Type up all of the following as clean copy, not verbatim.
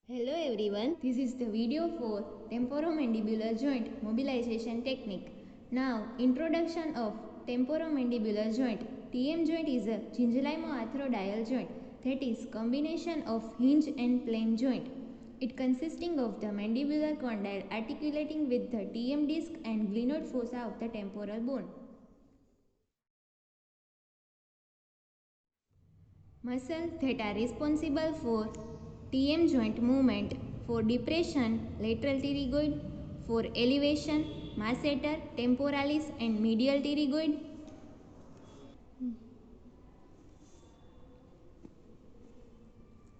Hello everyone, this is the video for temporomandibular joint mobilization technique. Now, introduction of temporomandibular joint. TM joint is a gingivimoarthrodial joint, that is combination of hinge and plane joint. It consisting of the mandibular condyle articulating with the TM disc and glenoid fossa of the temporal bone. Muscles that are responsible for TM joint movement: for depression, lateral pterygoid; for elevation, masseter, temporalis and medial pterygoid;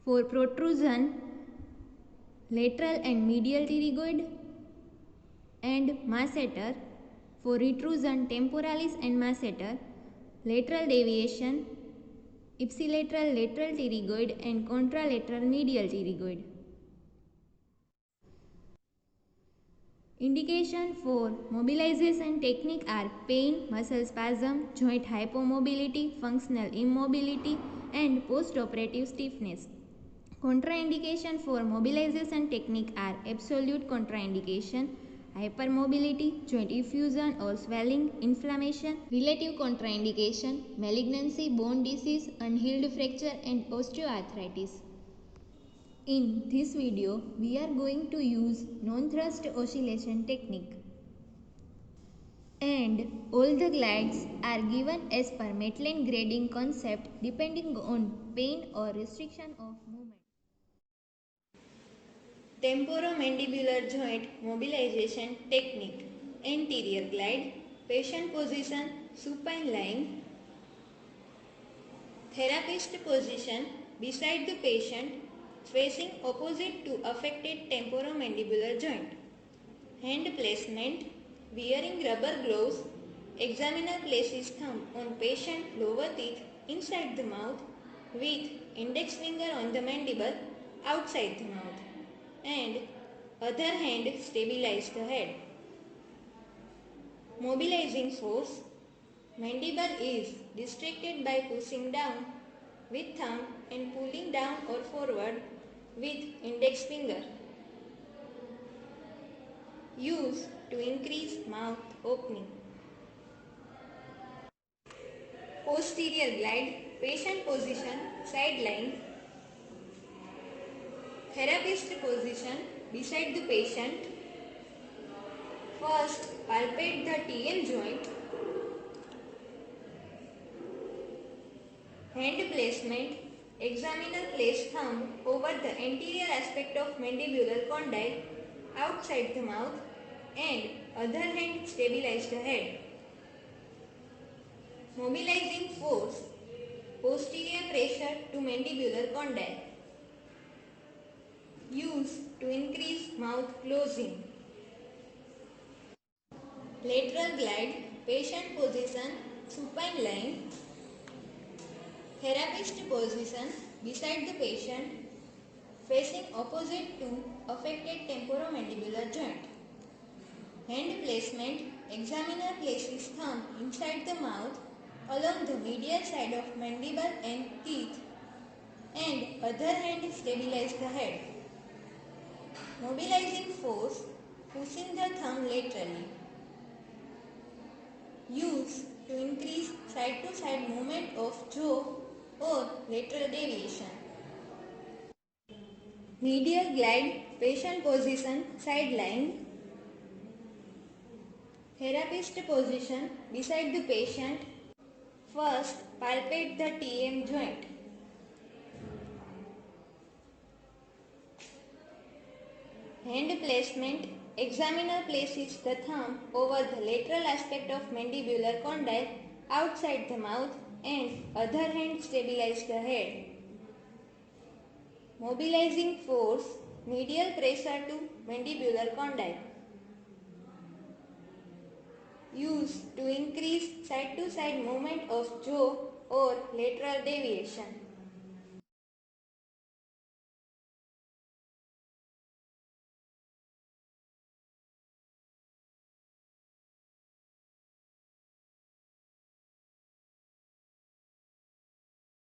for protrusion, lateral and medial pterygoid and masseter; for retrusion, temporalis and masseter; lateral deviation, ipsilateral lateral pterygoid and contralateral medial pterygoid. Indication for mobilization technique are pain, muscle spasm, joint hypomobility, functional immobility and postoperative stiffness. Contraindication for mobilization technique are absolute contraindication, hypermobility, joint effusion or swelling, inflammation, relative contraindication, malignancy, bone disease, unhealed fracture and osteoarthritis. In this video, we are going to use non-thrust oscillation technique. And all the glides are given as per Maitland grading concept depending on pain or restriction of movement. Temporomandibular joint mobilization technique. Anterior glide, patient position, supine lying. Therapist position, beside the patient, facing opposite to affected temporomandibular joint. Hand placement, wearing rubber gloves. Examiner places thumb on patient lower teeth inside the mouth with index finger on the mandible outside the mouth, and other hand stabilize the head. Mobilizing force. Mandible is distracted by pushing down with thumb and pulling down or forward with index finger. Use to increase mouth opening. Posterior glide, patient position, side lying. Therapist position, beside the patient. First, palpate the TM joint. Hand placement. Examiner place thumb over the anterior aspect of mandibular condyle outside the mouth and other hand stabilize the head. Mobilizing force. Posterior pressure to mandibular condyle. Use to increase mouth closing. Lateral glide, patient position, supine lying. Therapist position, beside the patient, facing opposite to affected temporomandibular joint. Hand placement, examiner places thumb inside the mouth along the medial side of mandible and teeth, and other hand stabilize the head. Mobilizing force, pushing the thumb laterally. Use to increase side-to-side movement of jaw or lateral deviation. Medial glide, patient position, side lying. Therapist position, beside the patient. First, palpate the TM joint. Hand placement. Examiner places the thumb over the lateral aspect of mandibular condyle outside the mouth and other hand stabilize the head. Mobilizing force, medial pressure to mandibular condyle. Use to increase side-to-side movement of jaw or lateral deviation.